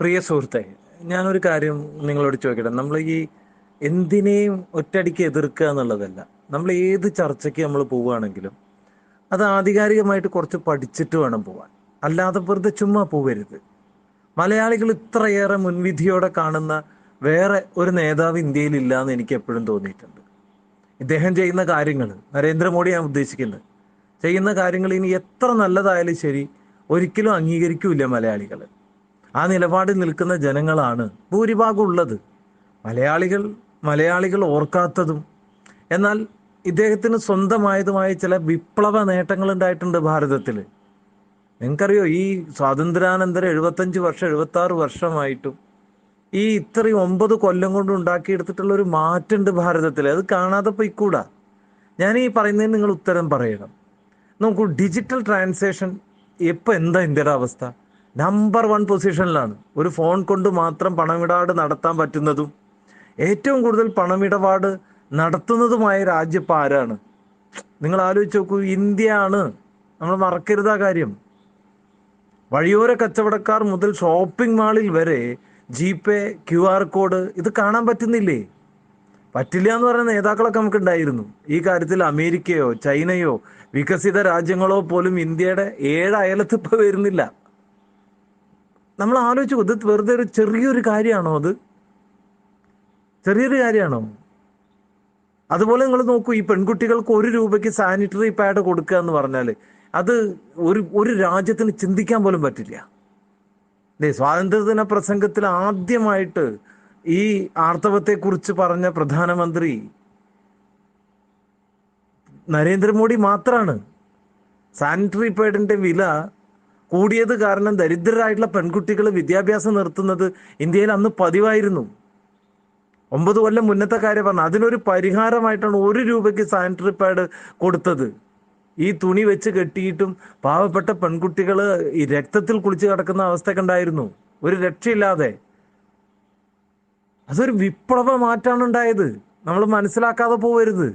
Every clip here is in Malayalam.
പ്രിയ സുഹൃത്തെ, ഞാനൊരു കാര്യം നിങ്ങളോട് ചോദിക്കട്ടെ. നമ്മൾ ഈ എന്തിനേയും ഒറ്റയടിക്ക് എതിർക്കുക എന്നുള്ളതല്ല. നമ്മൾ ഏത് ചർച്ചയ്ക്ക് നമ്മൾ പോവുകയാണെങ്കിലും അത് ആധികാരികമായിട്ട് കുറച്ച് പഠിച്ചിട്ട് വേണം പോവാൻ. അല്ലാതെ വെറുതെ ചുമ്മാ പോവരുത്. മലയാളികൾ ഇത്രയേറെ മുൻവിധിയോടെ കാണുന്ന വേറെ ഒരു നേതാവ് ഇന്ത്യയിൽ ഇല്ല എന്ന് എനിക്ക് എപ്പോഴും തോന്നിയിട്ടുണ്ട്. ഇദ്ദേഹം ചെയ്യുന്ന കാര്യങ്ങൾ, നരേന്ദ്രമോദിയാണ് ഉദ്ദേശിക്കുന്നത്, ചെയ്യുന്ന കാര്യങ്ങൾ ഇനി എത്ര നല്ലതായാലും ശരി ഒരിക്കലും അംഗീകരിക്കൂല മലയാളികൾ. ആ നിലപാടിൽ നിൽക്കുന്ന ജനങ്ങളാണ് ഭൂരിഭാഗം ഉള്ളത്. മലയാളികൾ മലയാളികൾ ഓർക്കാത്തതും എന്നാൽ ഇദ്ദേഹത്തിന് സ്വന്തമായതുമായ ചില വിപ്ലവ നേട്ടങ്ങൾ ഉണ്ടായിട്ടുണ്ട് ഭാരതത്തിൽ. നിങ്ങൾക്കറിയോ, ഈ സ്വാതന്ത്ര്യാനന്തരം 75 വർഷം 76 വർഷമായിട്ടും ഈ ഇത്രയും 9 കൊല്ലം കൊണ്ട് ഉണ്ടാക്കിയെടുത്തിട്ടുള്ള ഒരു മാറ്റമുണ്ട് ഭാരതത്തിൽ. അത് കാണാതെ പോയിക്കൂടാ. ഞാൻ ഈ പറയുന്നതിന് നിങ്ങൾ ഉത്തരം പറയണം. നോക്കൂ, ഡിജിറ്റൽ ട്രാൻസാക്ഷൻ ഇപ്പം എന്താ ഇന്ത്യയുടെ അവസ്ഥ? നമ്പർ 1 പൊസിഷനിലാണ്. ഒരു ഫോൺ കൊണ്ട് മാത്രം പണമിടപാട് നടത്താൻ പറ്റുന്നതും ഏറ്റവും കൂടുതൽ പണമിടപാട് നടത്തുന്നതുമായ രാജ്യം ഇപ്പം ആരാണ്? നിങ്ങൾ ആലോചിച്ച് നോക്കൂ, ഇന്ത്യ ആണ്. നമ്മൾ മറക്കരുത് ആ കാര്യം. വഴിയോര കച്ചവടക്കാർ മുതൽ ഷോപ്പിംഗ് മാളിൽ വരെ ജിപേ, QR കോഡ് ഇത് കാണാൻ പറ്റുന്നില്ലേ? പറ്റില്ല എന്ന് പറയുന്ന നേതാക്കളൊക്കെ നമുക്ക് ഉണ്ടായിരുന്നു. ഈ കാര്യത്തിൽ അമേരിക്കയോ ചൈനയോ വികസിത രാജ്യങ്ങളോ പോലും ഇന്ത്യയുടെ 7 അയലത്ത് ഇപ്പോൾ വരുന്നില്ല. നമ്മൾ ആലോചിച്ചു, ഇത് വെറുതെ ഒരു ചെറിയൊരു കാര്യമാണോ? അത് ചെറിയൊരു കാര്യമാണോ? അതുപോലെ നിങ്ങൾ നോക്കൂ, ഈ പെൺകുട്ടികൾക്ക് 1 രൂപയ്ക്ക് സാനിറ്ററി പാഡ് കൊടുക്കുക എന്ന് പറഞ്ഞാൽ അത് ഒരു ഒരു രാജ്യത്തിന് ചിന്തിക്കാൻ പോലും പറ്റില്ല. സ്വാതന്ത്ര്യദിന പ്രസംഗത്തിൽ ആദ്യമായിട്ട് ഈ ആർത്തവത്തെക്കുറിച്ച് പറഞ്ഞ പ്രധാനമന്ത്രി നരേന്ദ്രമോദി മാത്രമാണ്. സാനിറ്ററി പാഡിന്റെ വില കൂടിയത് കാരണം ദരിദ്രരായിട്ടുള്ള പെൺകുട്ടികൾ വിദ്യാഭ്യാസം നിർത്തുന്നത് ഇന്ത്യയിൽ അന്ന് പതിവായിരുന്നു. 9 കൊല്ലം മുന്നത്തെ കാര്യം പറഞ്ഞു. അതിനൊരു പരിഹാരമായിട്ടാണ് 1 രൂപയ്ക്ക് സാനിറ്ററി പാഡ് കൊടുത്തത്. ഈ തുണി വെച്ച് കെട്ടിയിട്ടും പാവപ്പെട്ട പെൺകുട്ടികൾ ഈ രക്തത്തിൽ കുളിച്ച് കിടക്കുന്ന അവസ്ഥയൊക്കെ ഉണ്ടായിരുന്നു, ഒരു രക്ഷയില്ലാതെ. അതൊരു വിപ്ലവ മാറ്റാണ് ഉണ്ടായത്. നമ്മൾ മനസ്സിലാക്കാതെ പോവരുത്.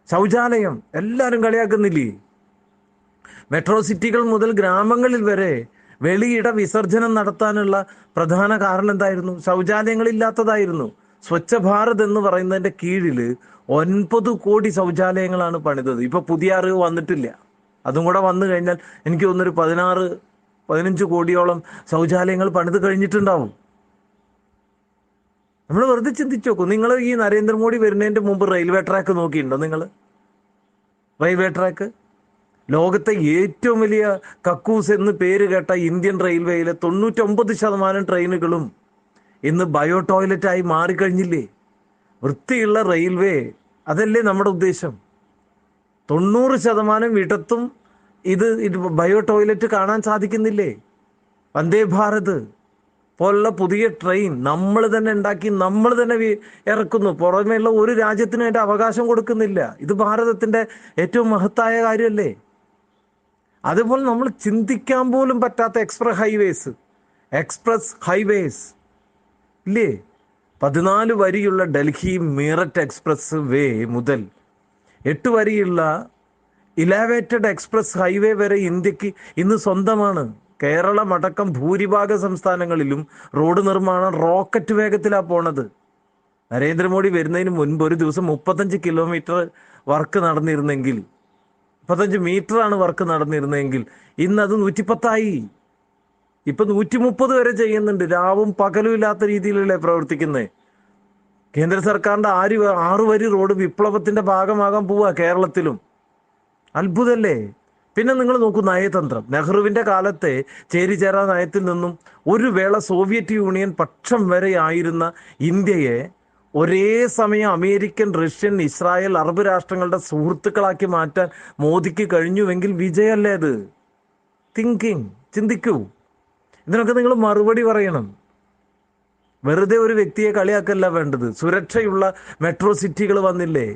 ശൗചാലയം എല്ലാവരും കളിയാക്കുന്നില്ലേ? മെട്രോ സിറ്റികൾ മുതൽ ഗ്രാമങ്ങളിൽ വരെ വെളിയിട വിസർജനം നടത്താനുള്ള പ്രധാന കാരണം എന്തായിരുന്നു? ശൗചാലയങ്ങളില്ലാത്തതായിരുന്നു. സ്വച്ഛ ഭാരത് എന്ന് പറയുന്നതിന്റെ കീഴിൽ 9 കോടി ശൗചാലയങ്ങളാണ് പണിതത്. ഇപ്പൊ പുതിയ അറിവ് വന്നിട്ടില്ല. അതും കൂടെ വന്നു കഴിഞ്ഞാൽ എനിക്ക് തോന്നുന്നൊരു 16-15 കോടിയോളം ശൗചാലയങ്ങൾ പണിത് കഴിഞ്ഞിട്ടുണ്ടാവും. നമ്മൾ വെറുതെ ചിന്തിച്ചു നോക്കൂ. നിങ്ങൾ ഈ നരേന്ദ്രമോദി വരുന്നതിന്റെ മുമ്പ് റെയിൽവേ ട്രാക്ക് നോക്കിയിട്ടുണ്ടോ? നിങ്ങൾ റെയിൽവേ ട്രാക്ക്, ലോകത്തെ ഏറ്റവും വലിയ കക്കൂസ് എന്ന് പേര് കേട്ട ഇന്ത്യൻ റെയിൽവേയിലെ 99% ട്രെയിനുകളും ഇന്ന് ബയോ ടോയ്ലറ്റായി മാറിക്കഴിഞ്ഞില്ലേ? വൃത്തിയുള്ള റെയിൽവേ, അതല്ലേ നമ്മുടെ ഉദ്ദേശം? 90% ഇടത്തും ഇത് ബയോ ടോയ്ലറ്റ് കാണാൻ സാധിക്കുന്നില്ലേ? വന്ദേ ഭാരത് പോലുള്ള പുതിയ ട്രെയിൻ നമ്മൾ തന്നെ ഉണ്ടാക്കി നമ്മൾ തന്നെ ഇറക്കുന്നു. പുറമേയുള്ള ഒരു രാജ്യത്തിനും അതിൻ്റെ അവകാശം കൊടുക്കുന്നില്ല. ഇത് ഭാരതത്തിൻ്റെ ഏറ്റവും മഹത്തായ കാര്യമല്ലേ? അതുപോലെ നമ്മൾ ചിന്തിക്കാൻ പോലും പറ്റാത്ത എക്സ്പ്രസ് ഹൈവേസ് ഇല്ലേ? 14 വരിയുള്ള ഡൽഹി മീററ്റ് എക്സ്പ്രസ് വേ മുതൽ 8 വരിയുള്ള ഇലാവേറ്റഡ് എക്സ്പ്രസ് ഹൈവേ വരെ ഇന്ത്യക്ക് ഇന്ന് സ്വന്തമാണ്. കേരളമടക്കം ഭൂരിഭാഗ സംസ്ഥാനങ്ങളിലും റോഡ് നിർമ്മാണം റോക്കറ്റ് വേഗത്തിലാണ് പോണത്. നരേന്ദ്രമോദി വരുന്നതിന് മുൻപ് ഒരു ദിവസം 35 കിലോമീറ്റർ വർക്ക് നടന്നിരുന്നെങ്കിൽ, 35 മീറ്ററാണ് വർക്ക് നടന്നിരുന്നെങ്കിൽ ഇന്നത് 110ആയി. ഇപ്പൊ 130 വരെ ചെയ്യുന്നുണ്ട്. രാവും പകലും ഇല്ലാത്ത രീതിയിലല്ലേ പ്രവർത്തിക്കുന്നത്? കേന്ദ്ര സർക്കാരിന്റെ 6 വരി റോഡ് വിപ്ലവത്തിന്റെ ഭാഗമാകാൻ പോവുക കേരളത്തിലും. അത്ഭുതല്ലേ? പിന്നെ നിങ്ങൾ നോക്കൂ, നയതന്ത്രം. നെഹ്റുവിന്റെ കാലത്തെ ചേരിചേരാ നയത്തിൽ നിന്നും ഒരു വേള സോവിയറ്റ് യൂണിയൻ പക്ഷം വരെ ആയിരുന്ന ഇന്ത്യയെ ഒരേ സമയം അമേരിക്കൻ, റഷ്യൻ, ഇസ്രായേൽ, അറബ് രാഷ്ട്രങ്ങളുടെ സുഹൃത്തുക്കളാക്കി മാറ്റാൻ മോദിക്ക് കഴിഞ്ഞുവെങ്കിൽ വിജയല്ലേ അത്? ചിന്തിക്കൂ. ഇതിനൊക്കെ നിങ്ങൾ മറുപടി പറയണം. വെറുതെ ഒരു വ്യക്തിയെ കളിയാക്കല്ല വേണ്ടത്. സുരക്ഷയുള്ള മെട്രോ സിറ്റികൾ വന്നില്ലേ?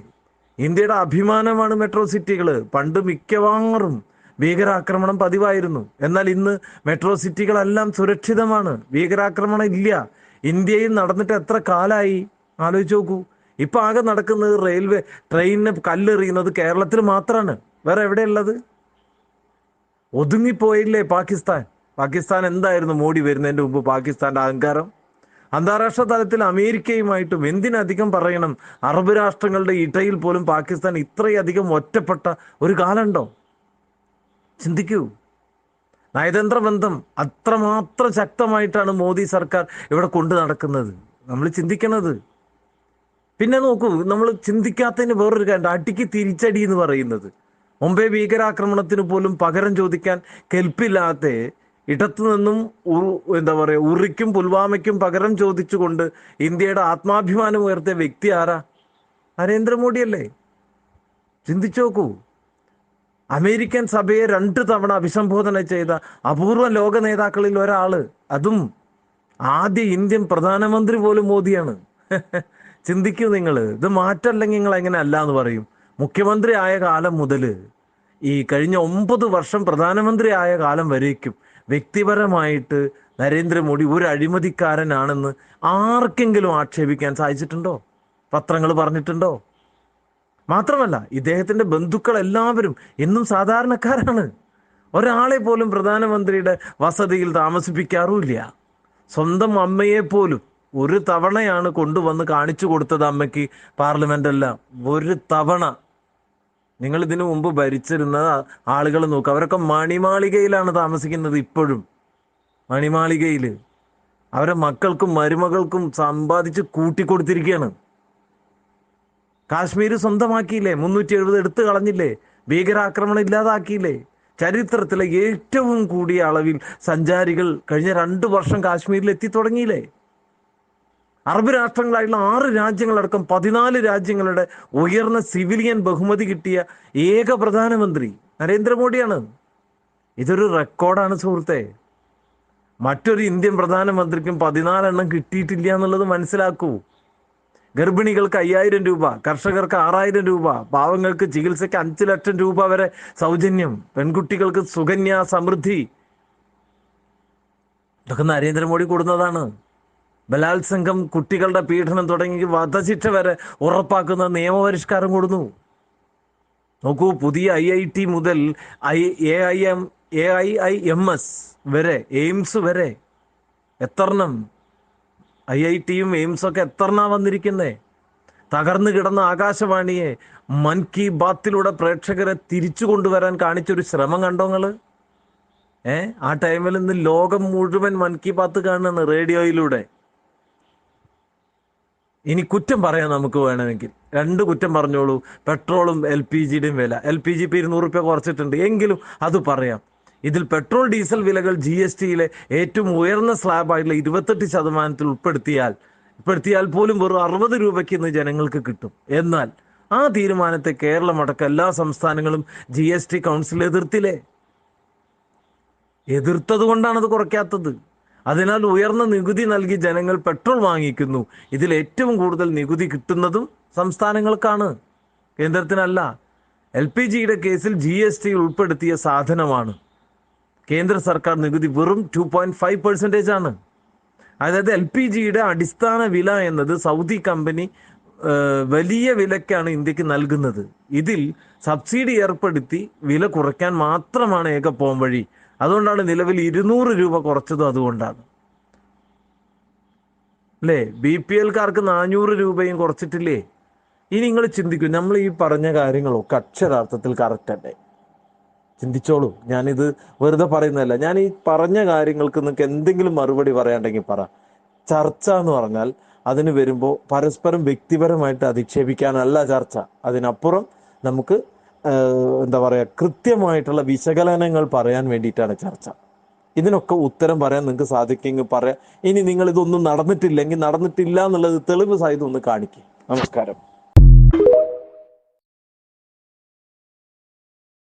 ഇന്ത്യയുടെ അഭിമാനമാണ് മെട്രോ സിറ്റികൾ. പണ്ട് മിക്കവാറും ഭീകരാക്രമണം പതിവായിരുന്നു. എന്നാൽ ഇന്ന് മെട്രോ സിറ്റികളെല്ലാം സുരക്ഷിതമാണ്, ഭീകരാക്രമണം ഇല്ല. ഇന്ത്യയിൽ നടന്നിട്ട് എത്ര കാലമായി ആലോചിച്ച് നോക്കൂ. ഇപ്പൊ ആകെ നടക്കുന്നത് ട്രെയിനിന് കല്ലെറിയുന്നത് കേരളത്തിൽ മാത്രമാണ്. വേറെ എവിടെയുള്ളത്? ഒതുങ്ങിപ്പോയില്ലേ പാകിസ്ഥാൻ? പാകിസ്ഥാൻ എന്തായിരുന്നു മോഡി വരുന്നതിൻ്റെ മുമ്പ് പാകിസ്ഥാന്റെ അഹങ്കാരം? അന്താരാഷ്ട്ര തലത്തിൽ അമേരിക്കയുമായിട്ടും എന്തിനധികം പറയണം, അറബ് രാഷ്ട്രങ്ങളുടെ ഇടയിൽ പോലും പാകിസ്ഥാൻ ഇത്രയധികം ഒറ്റപ്പെട്ട ഒരു കാലമുണ്ടോ? ചിന്തിക്കൂ. നയതന്ത്ര ബന്ധം അത്രമാത്രം ശക്തമായിട്ടാണ് മോദി സർക്കാർ ഇവിടെ കൊണ്ടു നടക്കുന്നത്. നമ്മൾ ചിന്തിക്കണത്. പിന്നെ നോക്കൂ, നമ്മൾ ചിന്തിക്കാത്തതിന് വേറൊരു കാര്യം, അടിക്ക് തിരിച്ചടി എന്ന് പറയുന്നത്. മുംബൈ ഭീകരാക്രമണത്തിന് പോലും പകരം ചോദിക്കാൻ കെൽപ്പില്ലാത്ത, ഇടത്തു നിന്നും എന്താ പറയുക, ഉറിക്കും പുൽവാമയ്ക്കും പകരം ചോദിച്ചുകൊണ്ട് ഇന്ത്യയുടെ ആത്മാഭിമാനം ഉയർത്തിയ വ്യക്തി ആരാ? നരേന്ദ്രമോദിയല്ലേ? ചിന്തിച്ചു നോക്കൂ. അമേരിക്കൻ സഭയെ 2 തവണ അഭിസംബോധന ചെയ്ത അപൂർവ ലോക നേതാക്കളിൽ ഒരാള്, അതും ആദ്യ ഇന്ത്യൻ പ്രധാനമന്ത്രി പോലും മോദിയാണ്. ചിന്തിക്കൂ നിങ്ങൾ. ഇത് മാറ്റല്ലെങ്കിൽ നിങ്ങൾ എങ്ങനെ അല്ല എന്ന് പറയും? മുഖ്യമന്ത്രി ആയ കാലം മുതൽ ഈ കഴിഞ്ഞ 9 വർഷം പ്രധാനമന്ത്രി ആയ കാലം വരേക്കും വ്യക്തിപരമായിട്ട് നരേന്ദ്രമോദി ഒരു അഴിമതിക്കാരനാണെന്ന് ആർക്കെങ്കിലും ആക്ഷേപിക്കാൻ സാധിച്ചിട്ടുണ്ടോ? പത്രങ്ങൾ പറഞ്ഞിട്ടുണ്ടോ? മാത്രമല്ല, ഇദ്ദേഹത്തിന്റെ ബന്ധുക്കൾ എല്ലാവരും എന്നും സാധാരണക്കാരാണ്. ഒരാളെ പോലും പ്രധാനമന്ത്രിയുടെ വസതിയിൽ താമസിപ്പിക്കാറുമില്ല. സ്വന്തം അമ്മയെ പോലും ഒരു തവണയാണ് കൊണ്ടുവന്ന് കാണിച്ചു കൊടുത്തത് അമ്മയ്ക്ക് പാർലമെന്റ് ഒരു തവണ. നിങ്ങൾ ഇതിനു മുമ്പ് ഭരിച്ചിരുന്ന ആളുകൾ നോക്കുക, അവരൊക്കെ മണിമാളികയിലാണ് താമസിക്കുന്നത്. ഇപ്പോഴും മണിമാളികയിൽ അവരെ മക്കൾക്കും മരുമകൾക്കും സമ്പാദിച്ച് കൂട്ടിക്കൊടുത്തിരിക്കുകയാണ്. കാശ്മീർ സ്വന്തമാക്കിയില്ലേ? 370 എടുത്തു കളഞ്ഞില്ലേ? ഭീകരാക്രമണം ഇല്ലാതാക്കിയില്ലേ? ചരിത്രത്തിലെ ഏറ്റവും കൂടിയ അളവിൽ സഞ്ചാരികൾ കഴിഞ്ഞ 2 വർഷം കാശ്മീരിൽ എത്തി തുടങ്ങിയില്ലേ? അറബ് രാഷ്ട്രങ്ങളായിട്ടുള്ള 6 രാജ്യങ്ങളടക്കം 14 രാജ്യങ്ങളുടെ ഉയർന്ന സിവിലിയൻ ബഹുമതി കിട്ടിയ ഏക പ്രധാനമന്ത്രി നരേന്ദ്രമോദിയാണ്. ഇതൊരു റെക്കോർഡാണ് സുഹൃത്തെ. മറ്റൊരു ഇന്ത്യൻ പ്രധാനമന്ത്രിക്കും 14 എണ്ണം കിട്ടിയിട്ടില്ല എന്നുള്ളത് മനസ്സിലാക്കൂ. ഗർഭിണികൾക്ക് 5000 രൂപ, കർഷകർക്ക് 6000 രൂപ, പാവങ്ങൾക്ക് ചികിത്സയ്ക്ക് 5 ലക്ഷം രൂപ വരെ സൗജന്യം, പെൺകുട്ടികൾക്ക് സുകന്യ സമൃദ്ധി, ഇതൊക്കെ നരേന്ദ്രമോദി കൊടുക്കുന്നതാണ്. ബലാത്സംഗം, കുട്ടികളുടെ പീഡനം തുടങ്ങി വധശിക്ഷ വരെ ഉറപ്പാക്കുന്ന നിയമപരിഷ്കാരം കൊടുന്നു. നോക്കൂ, പുതിയ IIT മുതൽ AIIMS വരെ, എയിംസ് വരെ എത്രണ്ണം, IITയും എയിംസും ഒക്കെ എത്രണ്ണാ വന്നിരിക്കുന്നേ. തകർന്നു കിടന്ന ആകാശവാണിയെ മൻ കി ബാത്തിലൂടെ പ്രേക്ഷകരെ തിരിച്ചു കൊണ്ടുവരാൻ കാണിച്ചൊരു ശ്രമം കണ്ടോ നിങ്ങള്? ആ ടൈമിൽ നിന്ന് ലോകം മുഴുവൻ മൻ കി ബാത്ത് കാണുകയാണ് റേഡിയോയിലൂടെ. ഇനി കുറ്റം പറയാൻ നമുക്ക് വേണമെങ്കിൽ 2 കുറ്റം പറഞ്ഞോളൂ. പെട്രോളും LPGയുടെയും വില, LPG ഇപ്പം 200 രൂപ കുറച്ചിട്ടുണ്ട്, എങ്കിലും അത് പറയാം. ഇതിൽ പെട്രോൾ ഡീസൽ വിലകൾ GSTയിലെ ഏറ്റവും ഉയർന്ന സ്ലാബായിട്ടുള്ള 28% ഉൾപ്പെടുത്തിയാൽ പോലും വെറും 60 രൂപയ്ക്ക് ഇന്ന് ജനങ്ങൾക്ക് കിട്ടും. എന്നാൽ ആ തീരുമാനത്തെ കേരളമടക്കം എല്ലാ സംസ്ഥാനങ്ങളും GST കൗൺസിൽ എതിർത്തില്ലേ? എതിർത്തത് കൊണ്ടാണ് അത് കുറയ്ക്കാത്തത്. അതിനാൽ ഉയർന്ന നികുതി നൽകി ജനങ്ങൾ പെട്രോൾ വാങ്ങിക്കുന്നു. ഇതിൽ ഏറ്റവും കൂടുതൽ നികുതി കിട്ടുന്നതും സംസ്ഥാനങ്ങൾക്കാണ്, കേന്ദ്രത്തിനല്ല. LPGയുടെ കേസിൽ GST ഉൾപ്പെടുത്തിയ സാധനമാണ്. കേന്ദ്ര സർക്കാർ നികുതി വെറും 2.5% ആണ്. അതായത് LPGയുടെ അടിസ്ഥാന വില എന്നത് സൗദി കമ്പനി വലിയ വിലക്കാണ് ഇന്ത്യക്ക് നൽകുന്നത്. ഇതിൽ സബ്സിഡി ഏർപ്പെടുത്തി വില കുറയ്ക്കാൻ മാത്രമാണ് ഏക പോംവഴി. അതുകൊണ്ടാണ് നിലവിൽ 200 രൂപ കുറച്ചതും അതുകൊണ്ടാണ് അല്ലേ? BPLക്കാർക്ക് 400 രൂപയും കുറച്ചിട്ടില്ലേ? ഇനി നിങ്ങൾ ചിന്തിക്കൂ, നമ്മൾ ഈ പറഞ്ഞ കാര്യങ്ങളൊക്കെ അക്ഷരാർത്ഥത്തിൽ കറക്റ്റ് അല്ലേ? ചിന്തിച്ചോളൂ. ഞാനിത് വെറുതെ പറയുന്നതല്ല. ഞാൻ ഈ പറഞ്ഞ കാര്യങ്ങൾക്ക് നിങ്ങൾക്ക് എന്തെങ്കിലും മറുപടി പറയാണ്ടെങ്കിൽ പറ. ചർച്ച എന്ന് പറഞ്ഞാൽ അതിന് വരുമ്പോൾ പരസ്പരം വ്യക്തിപരമായിട്ട് അധിക്ഷേപിക്കാനല്ല ചർച്ച. അതിനപ്പുറം നമുക്ക് എന്താ പറയുക, കൃത്യമായിട്ടുള്ള വിശകലനങ്ങൾ പറയാൻ വേണ്ടിയിട്ടാണ് ചർച്ച. ഇതിനൊക്കെ ഉത്തരം പറയാൻ നിങ്ങൾക്ക് സാധിക്കുമെങ്കിൽ പറയാം. ഇനി നിങ്ങൾ ഇതൊന്നും നടന്നിട്ടില്ലെങ്കിൽ നടന്നിട്ടില്ല എന്നുള്ളത് തെളിവ് സഹിതം ഒന്ന് കാണിക്കുക. നമസ്കാരം.